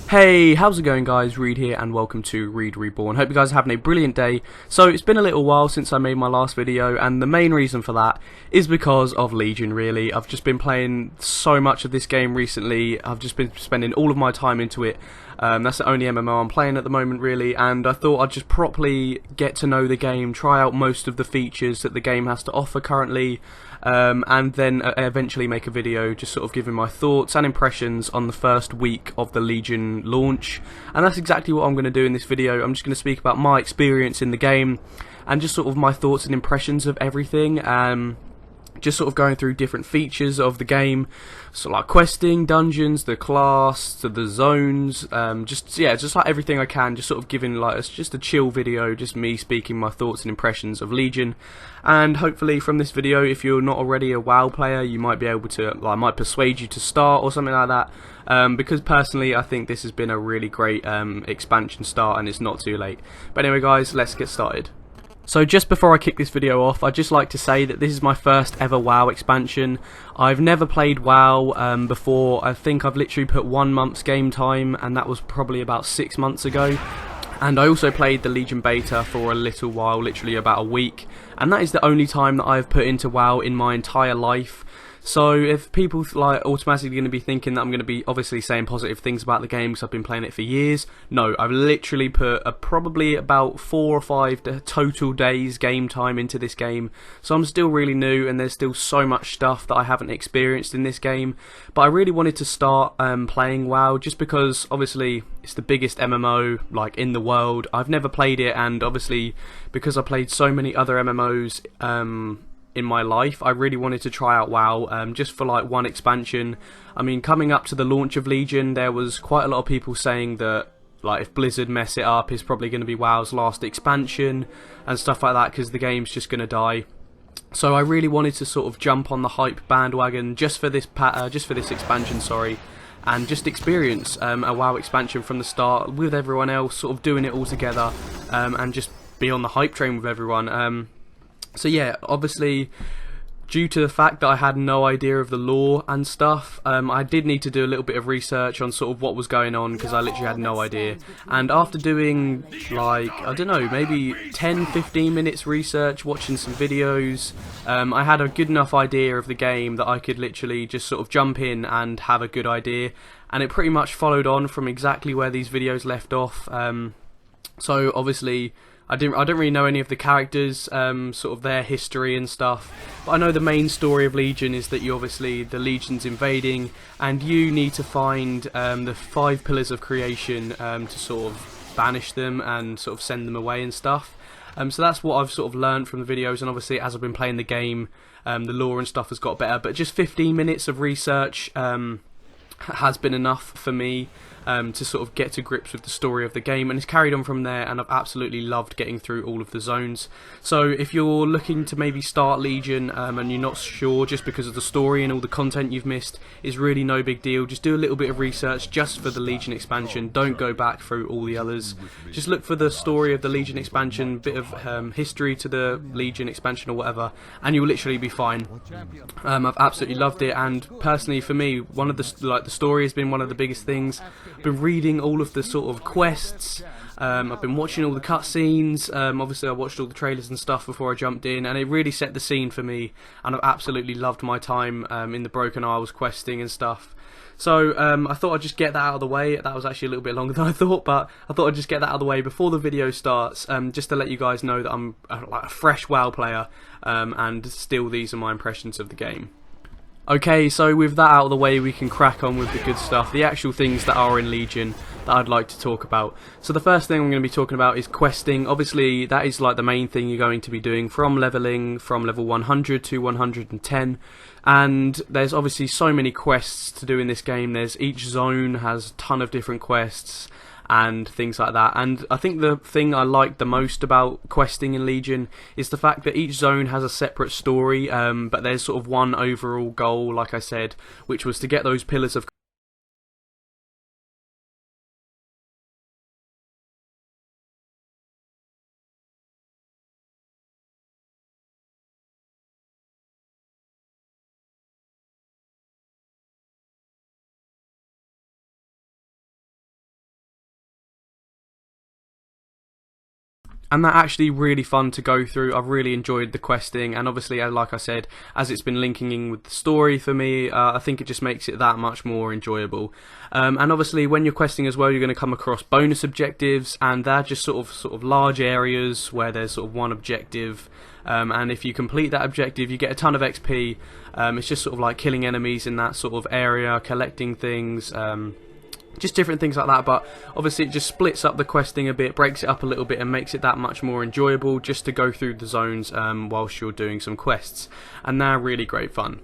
Hey, how's it going guys? Reed here and welcome to ReadReborn. Hope you guys are having a brilliant day. So it's been a little while since I made my last video, and the main reason for that is because of Legion really. I've just been playing so much of this game recently. I've just been spending all of my time into it. That's the only MMO I'm playing at the moment really, and I thought I'd just properly get to know the game, try out most of the features that the game has to offer currently, and then eventually make a video just sort of giving my thoughts and impressions on the first week of the Legion launch. And that's exactly what I'm going to do in this video. I'm just going to speak about my experience in the game and just sort of my thoughts and impressions of everything. Just sort of going through different features of the game, so like questing, dungeons, the class, the zones, just like everything I can, just sort of giving like just a chill video, just me speaking my thoughts and impressions of Legion. And hopefully from this video, if you're not already a WoW player, you might be able to, like, I might persuade you to start or something like that, because personally I think this has been a really great expansion start and it's not too late. But anyway guys, let's get started. So just before I kick this video off, I'd just like to say that this is my first ever WoW expansion. I've never played WoW before. I think I've literally put 1 month's game time, and that was probably about 6 months ago. And I also played the Legion beta for a little while, literally about a week, and that is the only time that I've put into WoW in my entire life. So if people like automatically going to be thinking that I'm going to be obviously saying positive things about the game because I've been playing it for years, no, I've literally put probably about 4 or 5 total days game time into this game. So I'm still really new and there's still so much stuff that I haven't experienced in this game. But I really wanted to start playing WoW just because obviously it's the biggest MMO like in the world. I've never played it, and obviously because I played so many other MMOs in my life, I really wanted to try out WoW just for like one expansion. I mean, coming up to the launch of Legion, there was quite a lot of people saying that like if Blizzard mess it up, it's probably going to be WoW's last expansion and stuff like that because the game's just going to die. So I really wanted to sort of jump on the hype bandwagon just for this expansion, sorry, and just experience a WoW expansion from the start with everyone else, sort of doing it all together, and just be on the hype train with everyone. So yeah, obviously, due to the fact that I had no idea of the lore and stuff, I did need to do a little bit of research on sort of what was going on because I literally had no idea. And after doing like, I don't know, maybe 10-15 minutes research, watching some videos, I had a good enough idea of the game that I could literally just sort of jump in and have a good idea. And it pretty much followed on from exactly where these videos left off. So obviously, I don't really know any of the characters, sort of their history and stuff, but I know the main story of Legion is that the Legion's invading, and you need to find the 5 pillars of creation to sort of banish them and sort of send them away and stuff. So that's what I've sort of learned from the videos, and obviously as I've been playing the game, the lore and stuff has got better, but just 15 minutes of research has been enough for me to sort of get to grips with the story of the game, and it's carried on from there, and I've absolutely loved getting through all of the zones. So if you're looking to maybe start Legion and you're not sure just because of the story and all the content you've missed, it's really no big deal. Just do a little bit of research just for the Legion expansion, don't go back through all the others. Just look for the story of the Legion expansion, bit of history to the Legion expansion or whatever, and you'll literally be fine. I've absolutely loved it, and personally for me, one of the story has been one of the biggest things. I've been reading all of the sort of quests, I've been watching all the cutscenes, obviously I watched all the trailers and stuff before I jumped in, and it really set the scene for me, and I've absolutely loved my time in the Broken Isles questing and stuff. So I thought I'd just get that out of the way. That was actually a little bit longer than I thought, but I thought I'd just get that out of the way before the video starts, just to let you guys know that I'm like a fresh WoW player, and still these are my impressions of the game. Okay, so with that out of the way, we can crack on with the good stuff, the actual things that are in Legion that I'd like to talk about. So the first thing I'm going to be talking about is questing. Obviously, that is like the main thing you're going to be doing from leveling from level 100 to 110. And there's obviously so many quests to do in this game. Each zone has a ton of different quests and things like that, and I think the thing I like the most about questing in Legion is the fact that each zone has a separate story, but there's sort of one overall goal, like I said, which was to get those pillars of and they're actually really fun to go through. I've really enjoyed the questing, and obviously, like I said, as it's been linking in with the story for me, I think it just makes it that much more enjoyable. And obviously, when you're questing as well, you're going to come across bonus objectives, and they're just sort of large areas where there's sort of one objective, and if you complete that objective, you get a ton of XP. It's just sort of like killing enemies in that sort of area, collecting things. Just different things like that, but obviously it just splits up the questing a bit, breaks it up a little bit, and makes it that much more enjoyable just to go through the zones whilst you're doing some quests, and they're really great fun.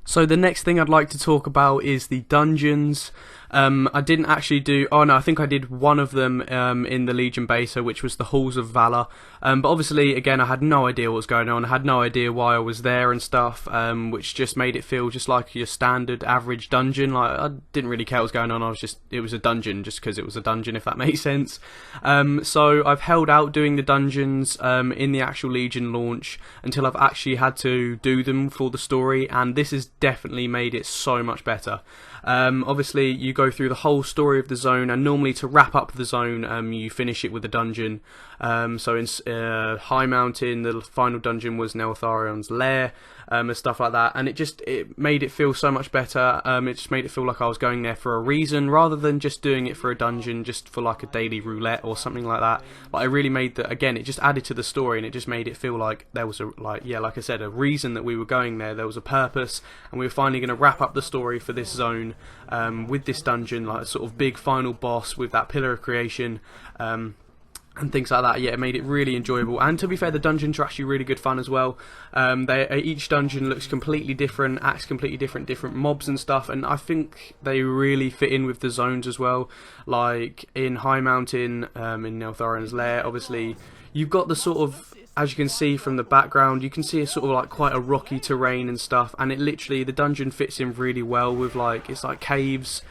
So the next thing I'd like to talk about is the dungeons. I didn't actually do, oh no, I think I did one of them in the Legion beta, which was the Halls of Valor, but obviously again I had no idea what was going on, I had no idea why I was there and stuff, which just made it feel just like your standard average dungeon. Like, I didn't really care what was going on, it was a dungeon just because it was a dungeon, if that makes sense. So I've held out doing the dungeons in the actual Legion launch until I've actually had to do them for the story, and this has definitely made it so much better. Obviously you go through the whole story of the zone, and normally to wrap up the zone you finish it with a dungeon. So in High Mountain, the final dungeon was Neltharion's lair, and stuff like that, and it made it feel so much better. It just made it feel like I was going there for a reason, rather than just doing it for a dungeon, just for like a daily roulette or something like that. But I really made that, again, it just added to the story, and it just made it feel like there was like I said, a reason that we were going there. There was a purpose, and we were finally going to wrap up the story for this zone with this dungeon, like a sort of big final boss with that pillar of creation. And things like that. Yeah, it made it really enjoyable, and to be fair, the dungeons are actually really good fun as well. Each dungeon looks completely different, acts completely different mobs and stuff, and I think they really fit in with the zones as well. Like in High Mountain, in Neltharion's lair, obviously you've got the sort of, as you can see from the background, you can see it's sort of like quite a rocky terrain and stuff, and it literally, the dungeon fits in really well with like, it's like caves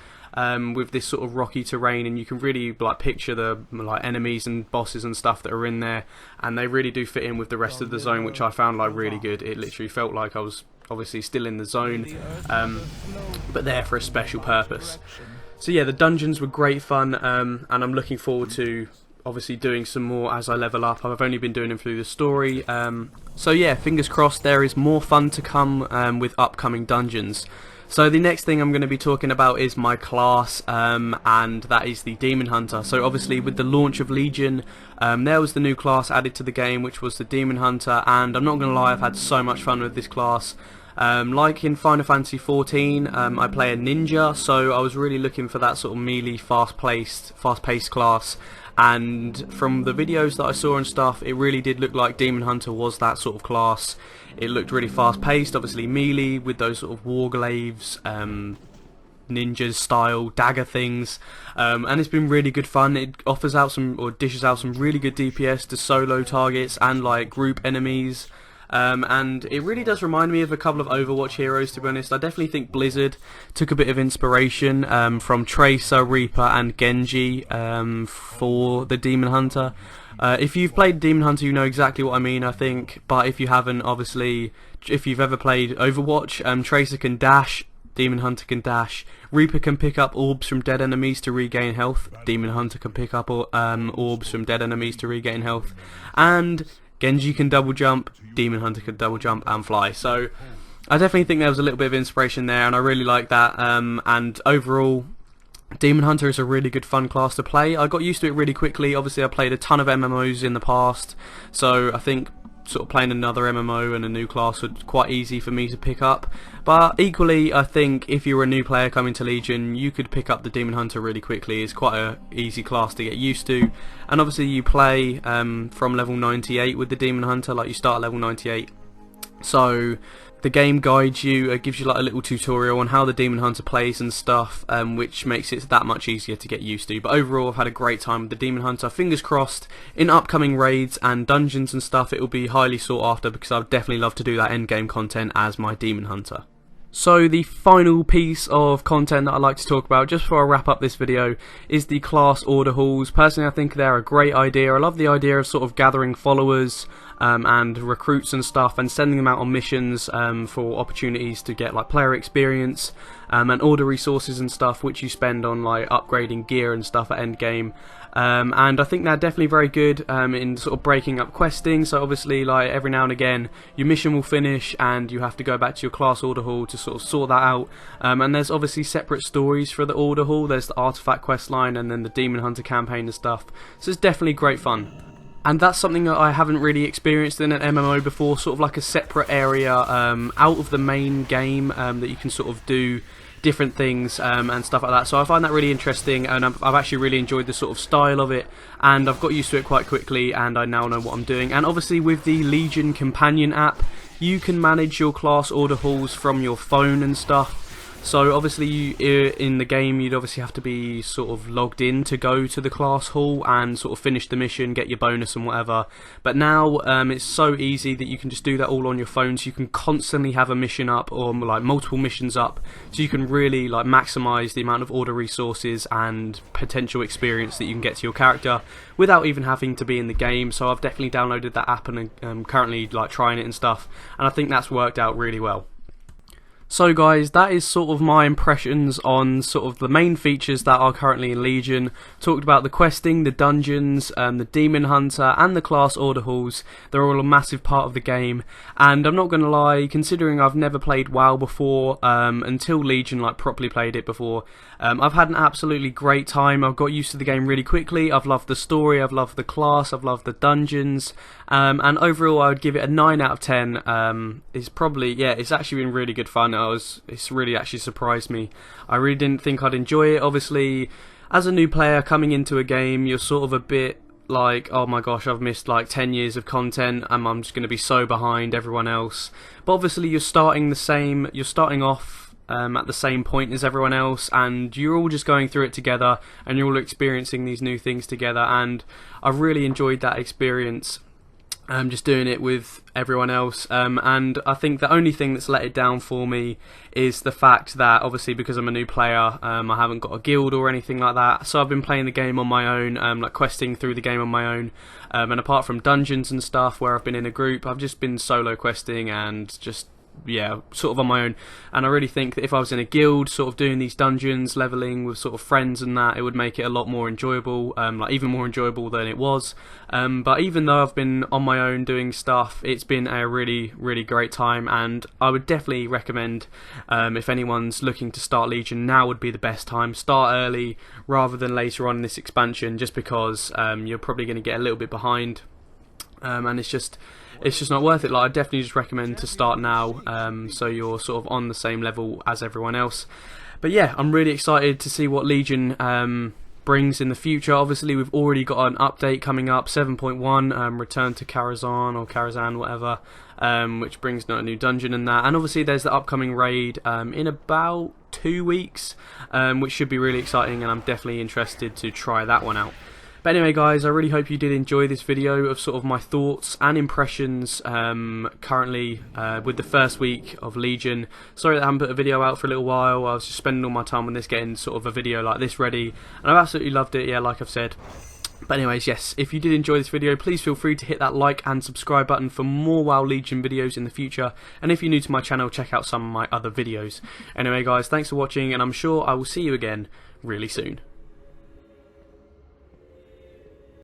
with this sort of rocky terrain, and you can really like picture the like enemies and bosses and stuff that are in there, and they really do fit in with the rest of the zone, which I found like really good. It literally felt like I was obviously still in the zone, but there for a special purpose. So yeah, the dungeons were great fun, and I'm looking forward to obviously doing some more as I level up. I've only been doing them through the story, so yeah, fingers crossed there is more fun to come with upcoming dungeons. So the next thing I'm going to be talking about is my class, and that is the Demon Hunter. So obviously with the launch of Legion, there was the new class added to the game, which was the Demon Hunter, and I'm not going to lie, I've had so much fun with this class. Like in Final Fantasy XIV, I play a ninja, so I was really looking for that sort of melee, fast-paced class. And from the videos that I saw and stuff, it really did look like Demon Hunter was that sort of class. It looked really fast-paced, obviously melee with those sort of warglaives, ninjas style dagger things, and it's been really good fun. It offers out dishes out some really good DPS to solo targets and like group enemies. And it really does remind me of a couple of Overwatch heroes, to be honest. I definitely think Blizzard took a bit of inspiration from Tracer, Reaper and Genji for the Demon Hunter. If you've played Demon Hunter, you know exactly what I mean, I think, but if you haven't, obviously, if you've ever played Overwatch, Tracer can dash, Demon Hunter can dash, Reaper can pick up orbs from dead enemies to regain health, Demon Hunter can pick up orbs from dead enemies to regain health, and Genji can double jump, Demon Hunter can double jump and fly. So I definitely think there was a little bit of inspiration there, and I really like that. And overall, Demon Hunter is a really good fun class to play. I got used to it really quickly. Obviously I played a ton of MMOs in the past, so I think sort of playing another MMO and a new class was quite easy for me to pick up. But equally, I think if you're a new player coming to Legion, you could pick up the Demon Hunter really quickly. It's quite a easy class to get used to, and obviously you play from level 98 with the Demon Hunter, like you start at level 98. So the game guides you, gives you like a little tutorial on how the Demon Hunter plays and stuff, which makes it that much easier to get used to. But overall, I've had a great time with the Demon Hunter. Fingers crossed, in upcoming raids and dungeons and stuff, it will be highly sought after, because I'd definitely love to do that end game content as my Demon Hunter. So the final piece of content that I'd like to talk about, just before I wrap up this video, is the class order halls. Personally, I think they're a great idea. I love the idea of sort of gathering followers and recruits and stuff, and sending them out on missions for opportunities to get like player experience and order resources and stuff, which you spend on like upgrading gear and stuff at end game. And I think they're definitely very good in sort of breaking up questing. So obviously, like every now and again, your mission will finish and you have to go back to your class order hall to sort of sort that out. And there's obviously separate stories for the order hall. There's the artifact quest line and then the demon hunter campaign and stuff. So it's definitely great fun. And that's something that I haven't really experienced in an MMO before, sort of like a separate area out of the main game that you can sort of do different things and stuff like that. So I find that really interesting, and I've actually really enjoyed the sort of style of it, and I've got used to it quite quickly, and I now know what I'm doing. And obviously with the Legion companion app, you can manage your class order halls from your phone and stuff. So obviously in the game you'd obviously have to be sort of logged in to go to the class hall and sort of finish the mission, get your bonus and whatever. But now it's so easy that you can just do that all on your phone, so you can constantly have a mission up or like multiple missions up, so you can really like maximise the amount of order resources and potential experience that you can get to your character without even having to be in the game. So I've definitely downloaded that app and I'm currently like trying it and stuff, and I think that's worked out really well. So guys, that is sort of my impressions on sort of the main features that are currently in Legion. Talked about the questing, the dungeons, the demon hunter and the class order halls. They're all a massive part of the game, and I'm not going to lie, considering I've never played WoW before, until Legion like properly played it before, I've had an absolutely great time. I've got used to the game really quickly. I've loved the story, I've loved the class, I've loved the dungeons, and overall I would give it a 9 out of 10. It's probably, yeah, it's actually been really good fun. It's really actually surprised me. I really didn't think I'd enjoy it. Obviously, as a new player coming into a game, you're sort of a bit like, oh my gosh, I've missed like 10 years of content and I'm just going to be so behind everyone else. But obviously you're starting off at the same point as everyone else, and you're all just going through it together and you're all experiencing these new things together, and I've really enjoyed that experience. Just doing it with everyone else, and I think the only thing that's let it down for me is the fact that obviously because I'm a new player, I haven't got a guild or anything like that, so I've been playing the game on my own, like questing through the game on my own, and apart from dungeons and stuff where I've been in a group, I've just been solo questing and just, yeah, sort of on my own. And I really think that if I was in a guild sort of doing these dungeons, leveling with sort of friends and that, it would make it a lot more enjoyable, like even more enjoyable than it was. But even though I've been on my own doing stuff, it's been a really, really great time, and I would definitely recommend, if anyone's looking to start Legion, now would be the best time. Start early rather than later on in this expansion, just because you're probably going to get a little bit behind, and it's just not worth it. Like, I definitely just recommend to start now, so you're sort of on the same level as everyone else. But yeah, I'm really excited to see what Legion brings in the future. Obviously we've already got an update coming up, 7.1, Return to Karazhan or Karazhan, whatever, which brings a new dungeon and that, and obviously there's the upcoming raid in about 2 weeks, which should be really exciting, and I'm definitely interested to try that one out. But anyway guys, I really hope you did enjoy this video of sort of my thoughts and impressions currently with the first week of Legion. Sorry that I haven't put a video out for a little while. I was just spending all my time on this, getting sort of a video like this ready, and I've absolutely loved it, yeah, like I've said. But anyways, yes, if you did enjoy this video, please feel free to hit that like and subscribe button for more WoW Legion videos in the future, and if you're new to my channel, check out some of my other videos. Anyway guys, thanks for watching, and I'm sure I will see you again really soon.